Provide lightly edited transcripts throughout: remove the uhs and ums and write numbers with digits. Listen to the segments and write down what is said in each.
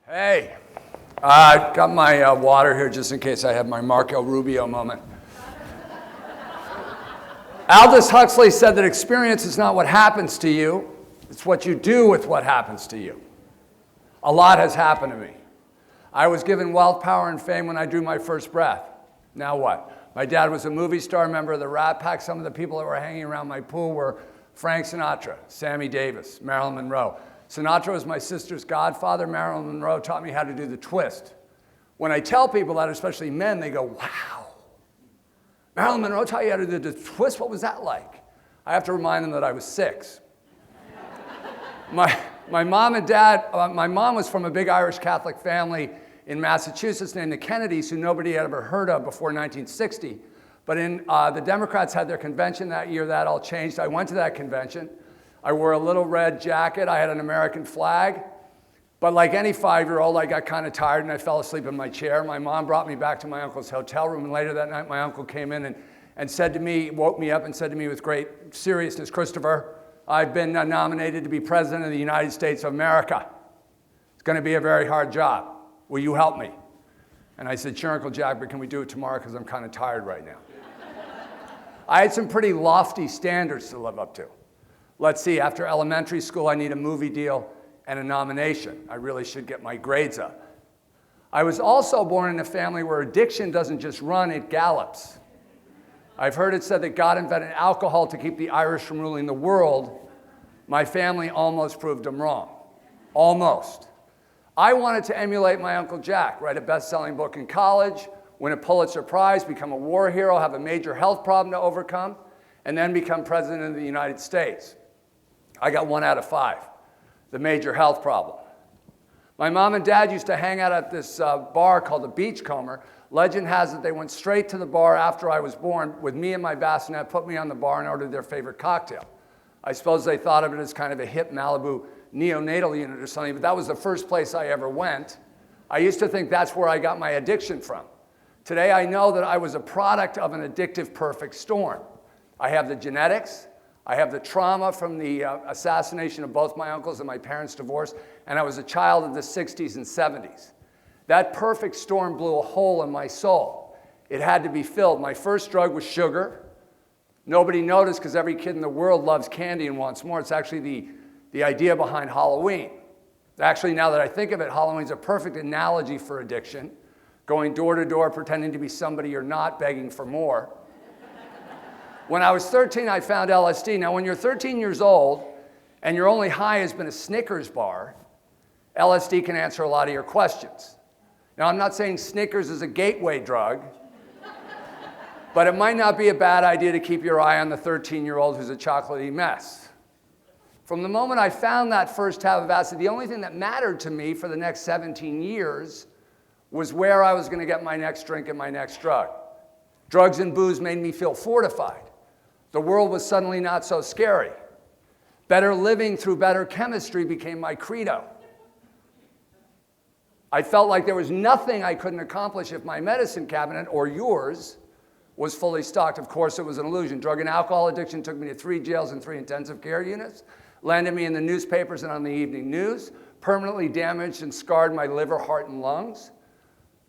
Hey, I got my water here just in case I have my Marco Rubio moment. Aldous Huxley said that experience is not what happens to you, it's what you do with what happens to you. A lot has happened to me. I was given wealth, power, and fame when I drew my first breath. Now what? My dad was a movie star, member of the Rat Pack. Some of the people that were hanging around my pool were Frank Sinatra, Sammy Davis, Marilyn Monroe. Sinatra was my sister's godfather. Marilyn Monroe taught me how to do the twist. When I tell people that, especially men, they go, wow. Marilyn Monroe taught you how to do the twist? What was that like? I have to remind them that I was 6. My mom and dad, my mom was from a big Irish Catholic family in Massachusetts named the Kennedys, who nobody had ever heard of before 1960. But the Democrats had their convention that year. That all changed. I went to that convention. I wore a little red jacket. I had an American flag. But like any 5-year-old, I got kind of tired and I fell asleep in my chair. My mom brought me back to my uncle's hotel room. And later that night, my uncle came in and said to me, woke me up and said to me with great seriousness, "Christopher, I've been nominated to be president of the United States of America. It's going to be a very hard job. Will you help me?" And I said, "Sure, Uncle Jack, but can we do it tomorrow because I'm kind of tired right now." I had some pretty lofty standards to live up to. Let's see, after elementary school, I need a movie deal and a nomination. I really should get my grades up. I was also born in a family where addiction doesn't just run, it gallops. I've heard it said that God invented alcohol to keep the Irish from ruling the world. My family almost proved them wrong. Almost. I wanted to emulate my Uncle Jack, write a best-selling book in college, win a Pulitzer Prize, become a war hero, have a major health problem to overcome, and then become president of the United States. I got 1 out of 5, the major health problem. My mom and dad used to hang out at this bar called the Beachcomber. Legend has it they went straight to the bar after I was born with me and my bassinet, put me on the bar and ordered their favorite cocktail. I suppose they thought of it as kind of a hip Malibu neonatal unit or something, but that was the first place I ever went. I used to think that's where I got my addiction from. Today I know that I was a product of an addictive perfect storm. I have the genetics, I have the trauma from the assassination of both my uncles and my parents' divorce, and I was a child of the 60s and 70s. That perfect storm blew a hole in my soul. It had to be filled. My first drug was sugar. Nobody noticed because every kid in the world loves candy and wants more. It's actually the idea behind Halloween. Actually, now that I think of it, Halloween's a perfect analogy for addiction. Going door to door, pretending to be somebody you're not, begging for more. When I was 13, I found LSD. Now, when you're 13 years old and your only high has been a Snickers bar, LSD can answer a lot of your questions. Now, I'm not saying Snickers is a gateway drug, but it might not be a bad idea to keep your eye on the 13-year-old who's a chocolatey mess. From the moment I found that first tab of acid, the only thing that mattered to me for the next 17 years was where I was going to get my next drink and my next drug. Drugs and booze made me feel fortified. The world was suddenly not so scary. Better living through better chemistry became my credo. I felt like there was nothing I couldn't accomplish if my medicine cabinet, or yours, was fully stocked. Of course, it was an illusion. Drug and alcohol addiction took me to 3 jails and 3 intensive care units, landed me in the newspapers and on the evening news, permanently damaged and scarred my liver, heart, and lungs,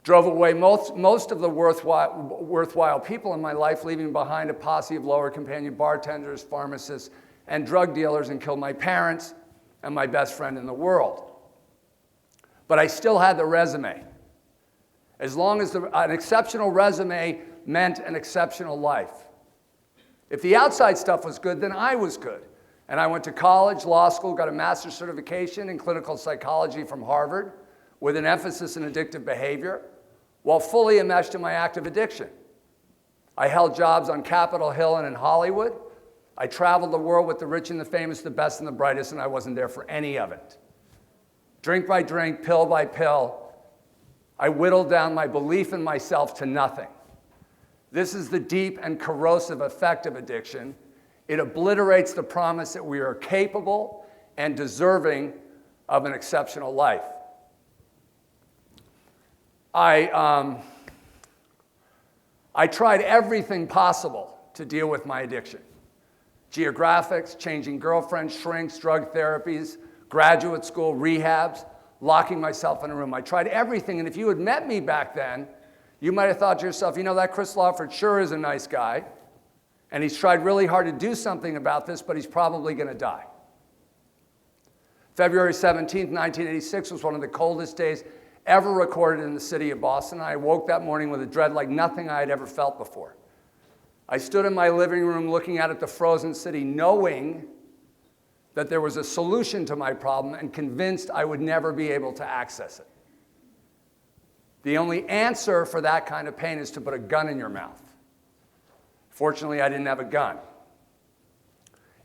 drove away most of the worthwhile people in my life, leaving behind a posse of lower companion bartenders, pharmacists, and drug dealers, and killed my parents and my best friend in the world. But I still had the resume. As long as an exceptional resume meant an exceptional life. If the outside stuff was good, then I was good. And I went to college, law school, got a master's certification in clinical psychology from Harvard with an emphasis in addictive behavior, while fully enmeshed in my active addiction. I held jobs on Capitol Hill and in Hollywood. I traveled the world with the rich and the famous, the best and the brightest, and I wasn't there for any of it. Drink by drink, pill by pill, I whittled down my belief in myself to nothing. This is the deep and corrosive effect of addiction. It obliterates the promise that we are capable and deserving of an exceptional life. I tried everything possible to deal with my addiction. Geographics, changing girlfriends, shrinks, drug therapies, graduate school, rehabs, locking myself in a room. I tried everything, and if you had met me back then, you might have thought to yourself, you know, that Chris Lawford sure is a nice guy, and he's tried really hard to do something about this, but he's probably going to die. February 17th, 1986 was one of the coldest days ever recorded in the city of Boston. I woke that morning with a dread like nothing I had ever felt before. I stood in my living room looking out at the frozen city, knowing that there was a solution to my problem and convinced I would never be able to access it. The only answer for that kind of pain is to put a gun in your mouth. Fortunately, I didn't have a gun.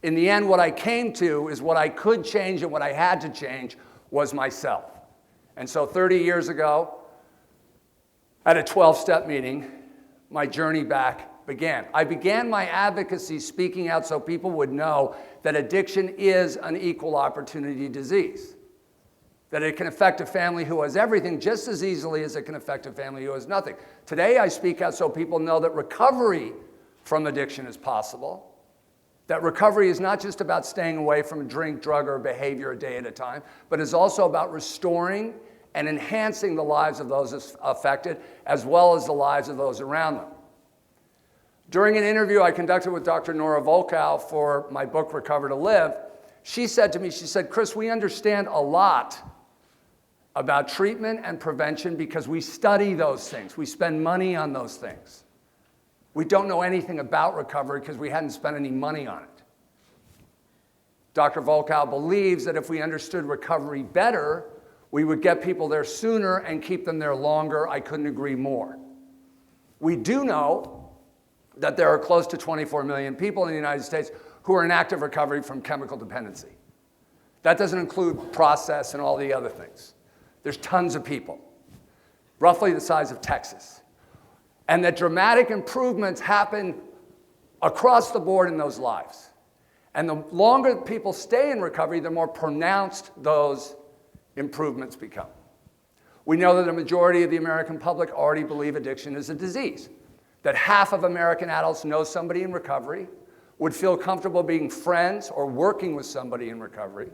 In the end, what I came to is what I could change and what I had to change was myself. And so 30 years ago, at a 12-step meeting, my journey back began. I began my advocacy speaking out so people would know that addiction is an equal opportunity disease, that it can affect a family who has everything just as easily as it can affect a family who has nothing. Today, I speak out so people know that recovery from addiction is possible, that recovery is not just about staying away from a drink, drug, or behavior a day at a time, but is also about restoring and enhancing the lives of those affected, as well as the lives of those around them. During an interview I conducted with Dr. Nora Volkow for my book, Recover to Live, she said to me, she said, Chris, we understand a lot about treatment and prevention because we study those things. We spend money on those things. We don't know anything about recovery because we hadn't spent any money on it. Dr. Volkow believes that if we understood recovery better, we would get people there sooner and keep them there longer. I couldn't agree more. We do know that there are close to 24 million people in the United States who are in active recovery from chemical dependency. That doesn't include process and all the other things. There's tons of people, roughly the size of Texas. And that dramatic improvements happen across the board in those lives. And the longer people stay in recovery, the more pronounced those improvements become. We know that a majority of the American public already believe addiction is a disease, that half of American adults know somebody in recovery, would feel comfortable being friends or working with somebody in recovery,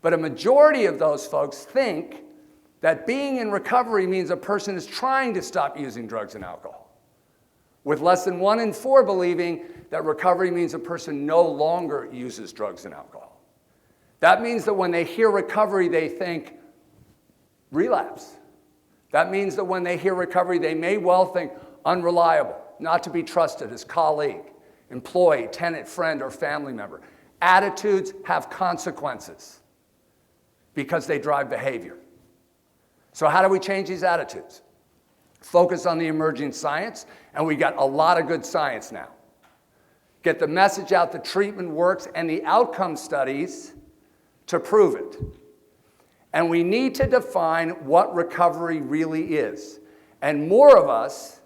but a majority of those folks think that being in recovery means a person is trying to stop using drugs and alcohol, with less than 1 in 4 believing that recovery means a person no longer uses drugs and alcohol. That means that when they hear recovery, they think relapse. That means that when they hear recovery, they may well think unreliable, not to be trusted as colleague, employee, tenant, friend, or family member. Attitudes have consequences because they drive behavior. So how do we change these attitudes? Focus on the emerging science, and we got a lot of good science now. Get the message out that treatment works and the outcome studies to prove it. And we need to define what recovery really is. And more of us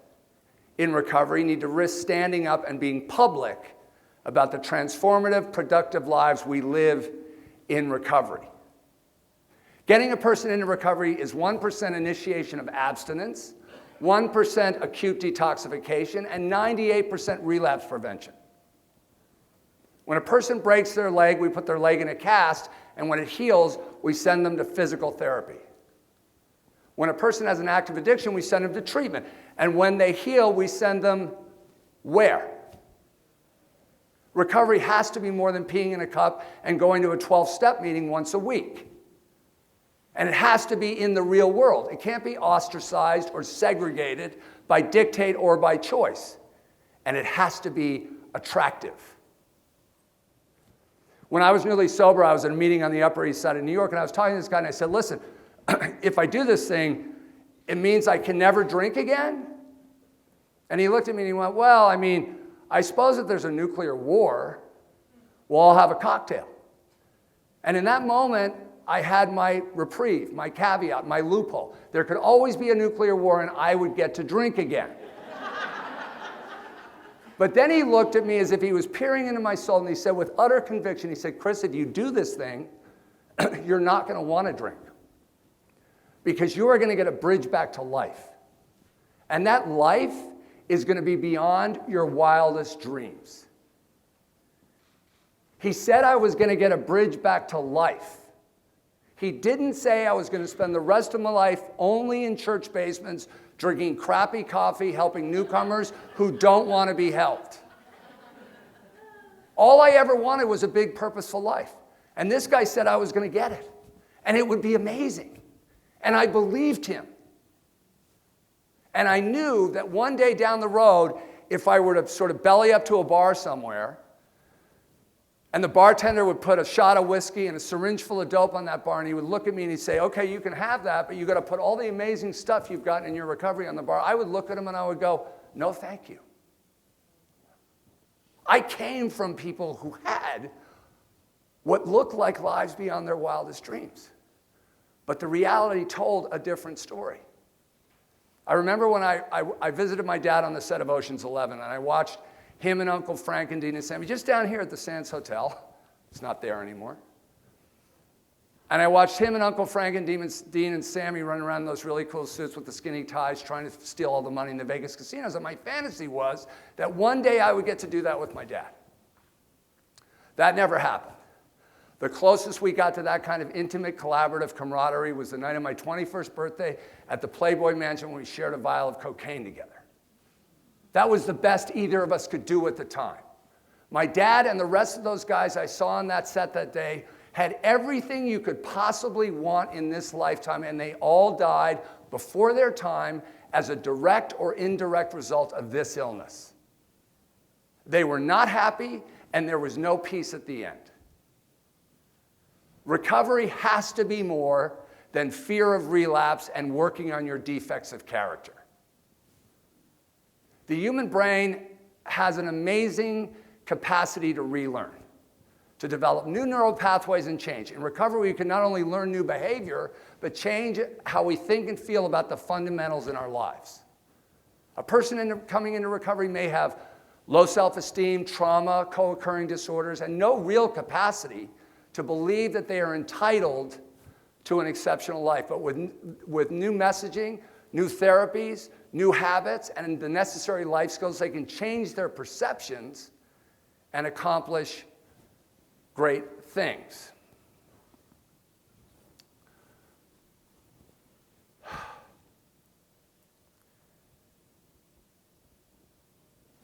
in recovery need to risk standing up and being public about the transformative, productive lives we live in recovery. Getting a person into recovery is 1% initiation of abstinence, 1% acute detoxification, and 98% relapse prevention. When a person breaks their leg, we put their leg in a cast, and when it heals, we send them to physical therapy. When a person has an active addiction, we send them to treatment. And when they heal, we send them where? Recovery has to be more than peeing in a cup and going to a 12-step meeting once a week. And it has to be in the real world. It can't be ostracized or segregated by dictate or by choice. And it has to be attractive. When I was newly sober, I was at a meeting on the Upper East Side of New York, and I was talking to this guy, and I said, listen, if I do this thing, it means I can never drink again? And he looked at me and he went, well, I mean, I suppose if there's a nuclear war, we'll all have a cocktail. And in that moment, I had my reprieve, my caveat, my loophole. There could always be a nuclear war and I would get to drink again. But then he looked at me as if he was peering into my soul, and he said with utter conviction, he said, Chris, if you do this thing, you're not going to want to drink. Because you are going to get a bridge back to life. And that life is going to be beyond your wildest dreams. He said I was going to get a bridge back to life. He didn't say I was going to spend the rest of my life only in church basements, drinking crappy coffee, helping newcomers who don't want to be helped. All I ever wanted was a big, purposeful life. And this guy said I was going to get it. And it would be amazing. And I believed him. And I knew that one day down the road, if I were to sort of belly up to a bar somewhere, and the bartender would put a shot of whiskey and a syringe full of dope on that bar, and he would look at me and he'd say, okay, you can have that, but you got to put all the amazing stuff you've gotten in your recovery on the bar. I would look at him and I would go, no, thank you. I came from people who had what looked like lives beyond their wildest dreams. But the reality told a different story. I remember when I visited my dad on the set of Ocean's 11, and I watched him and Uncle Frank and Dean and Sammy just down here at the Sands Hotel. It's not there anymore. And I watched him and Uncle Frank and Dean and Sammy run around in those really cool suits with the skinny ties trying to steal all the money in the Vegas casinos. And my fantasy was that one day I would get to do that with my dad. That never happened. The closest we got to that kind of intimate, collaborative camaraderie was the night of my 21st birthday at the Playboy Mansion when we shared a vial of cocaine together. That was the best either of us could do at the time. My dad and the rest of those guys I saw on that set that day had everything you could possibly want in this lifetime, and they all died before their time as a direct or indirect result of this illness. They were not happy, and there was no peace at the end. Recovery has to be more than fear of relapse and working on your defects of character. The human brain has an amazing capacity to relearn, to develop new neural pathways and change. In recovery, we can not only learn new behavior, but change how we think and feel about the fundamentals in our lives. A person coming into recovery may have low self-esteem, trauma, co-occurring disorders, and no real capacity to believe that they are entitled to an exceptional life. But with new messaging, new therapies, new habits, and the necessary life skills, they can change their perceptions and accomplish great things.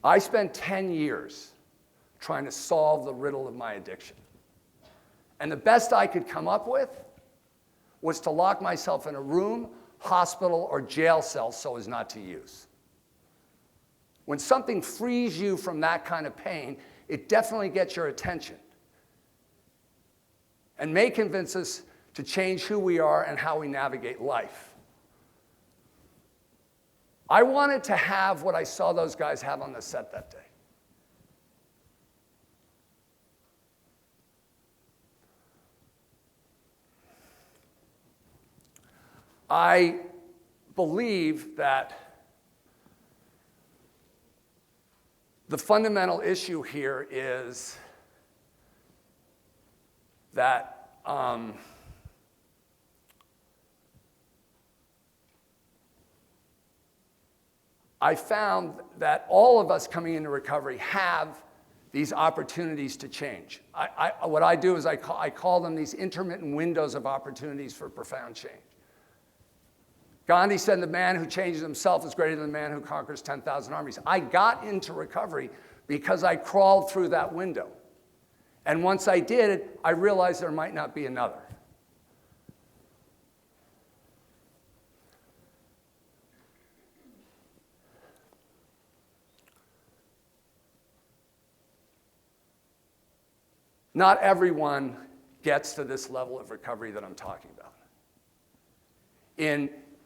I spent 10 years trying to solve the riddle of my addiction. And the best I could come up with was to lock myself in a room, hospital, or jail cell so as not to use. When something frees you from that kind of pain, it definitely gets your attention and may convince us to change who we are and how we navigate life. I wanted to have what I saw those guys have on the set that day. I believe that the fundamental issue here is that I found that all of us coming into recovery have these opportunities to change. What I do is I call them these intermittent windows of opportunities for profound change. Gandhi said the man who changes himself is greater than the man who conquers 10,000 armies. I got into recovery because I crawled through that window. And once I did, I realized there might not be another. Not everyone gets to this level of recovery that I'm talking about.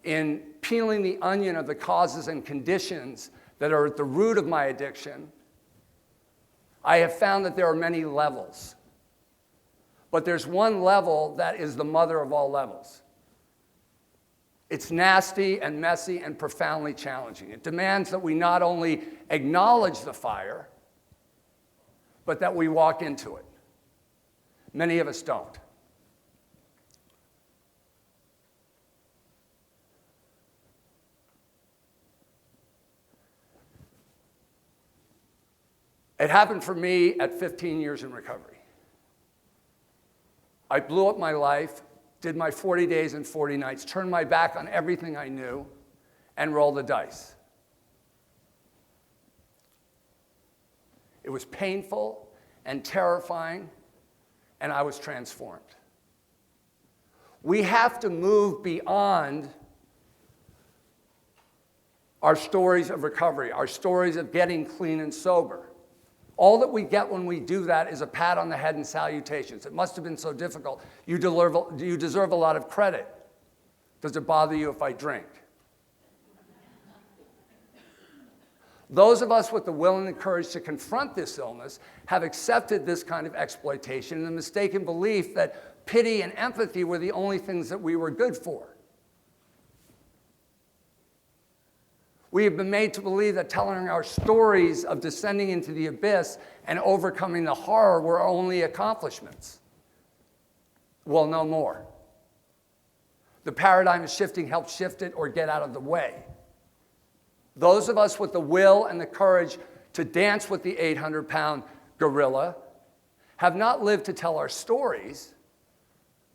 In peeling the onion of the causes and conditions that are at the root of my addiction, I have found that there are many levels. But there's one level that is the mother of all levels. It's nasty and messy and profoundly challenging. It demands that we not only acknowledge the fire, but that we walk into it. Many of us don't. It happened for me at 15 years in recovery. I blew up my life did my 40 days and 40 nights, turned my back on everything I knew, and rolled the dice. It was painful and terrifying, and I was transformed. We have to move beyond our stories of recovery, our stories of getting clean and sober. All that we get when we do that is a pat on the head and salutations. It must have been so difficult. You deserve a lot of credit. Does it bother you if I drink? Those of us with the will and the courage to confront this illness have accepted this kind of exploitation and the mistaken belief that pity and empathy were the only things that we were good for. We have been made to believe that telling our stories of descending into the abyss and overcoming the horror were only accomplishments. Well, no more. The paradigm is shifting. Help shift it or get out of the way. Those of us with the will and the courage to dance with the 800-pound gorilla have not lived to tell our stories,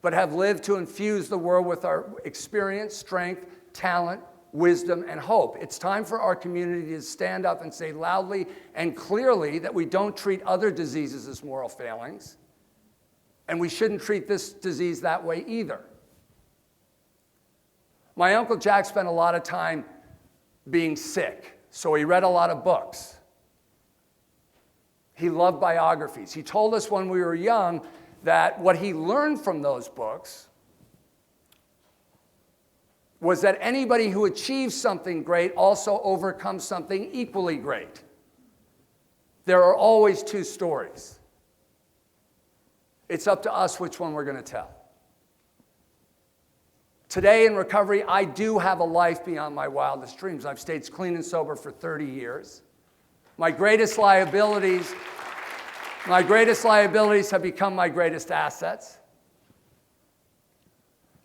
but have lived to infuse the world with our experience, strength, talent, wisdom, and hope. It's time for our community to stand up and say loudly and clearly that we don't treat other diseases as moral failings, and we shouldn't treat this disease that way either. My Uncle Jack spent a lot of time being sick, so he read a lot of books. He loved biographies. He told us when we were young that what he learned from those books was that anybody who achieves something great also overcomes something equally great. There are always two stories. It's up to us which one we're going to tell. Today in recovery, I do have a life beyond my wildest dreams. I've stayed clean and sober for 30 years. My greatest liabilities have become my greatest assets.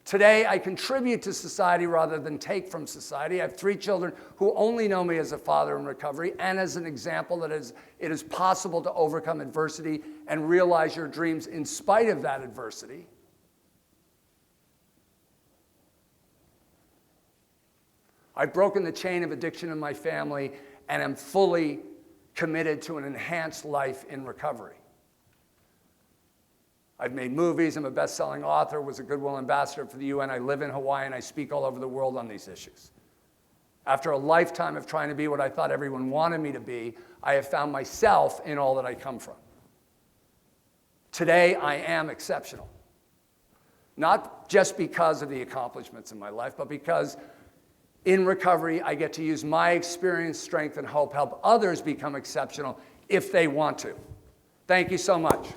Today, I contribute to society rather than take from society. I have 3 children who only know me as a father in recovery and as an example that it is possible to overcome adversity and realize your dreams in spite of that adversity. I've broken the chain of addiction in my family and am fully committed to an enhanced life in recovery. I've made movies, I'm a best-selling author, was a Goodwill ambassador for the UN, I live in Hawaii, and I speak all over the world on these issues. After a lifetime of trying to be what I thought everyone wanted me to be, I have found myself in all that I come from. Today, I am exceptional. Not just because of the accomplishments in my life, but because in recovery, I get to use my experience, strength, and hope, help others become exceptional if they want to. Thank you so much.